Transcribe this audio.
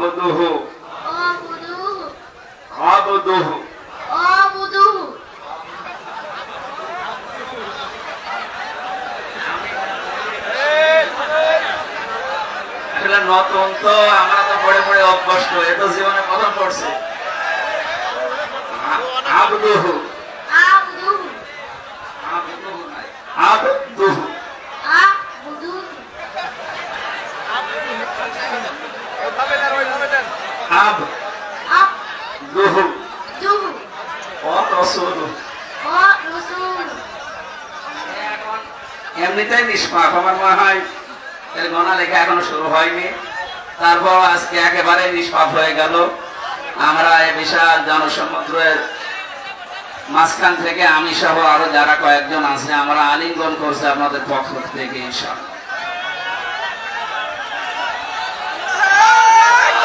আবদুহু আবদুহু নতুন তো আমরা তো পড়ে পড়ে অভ্যস্ত, এ তো জীবনে প্রথম পড়ছে। আবদুহু আবদুহু আবদুহু এমনিতেই নিষ্পাপ আমার মনে হয়, এর গণা লেখা এখনো শুরু হয়নি, তারপর আজকে একেবারে নিষ্পাপ হয়ে গেল। আমরা এই বিশাল জনসমুদ্রের মাঝখান থেকে আমি সহ আরো যারা কয়েকজন আছে আমরা আলিঙ্গন করছি আপনাদের পক্ষ থেকে ইনশাআল্লাহ।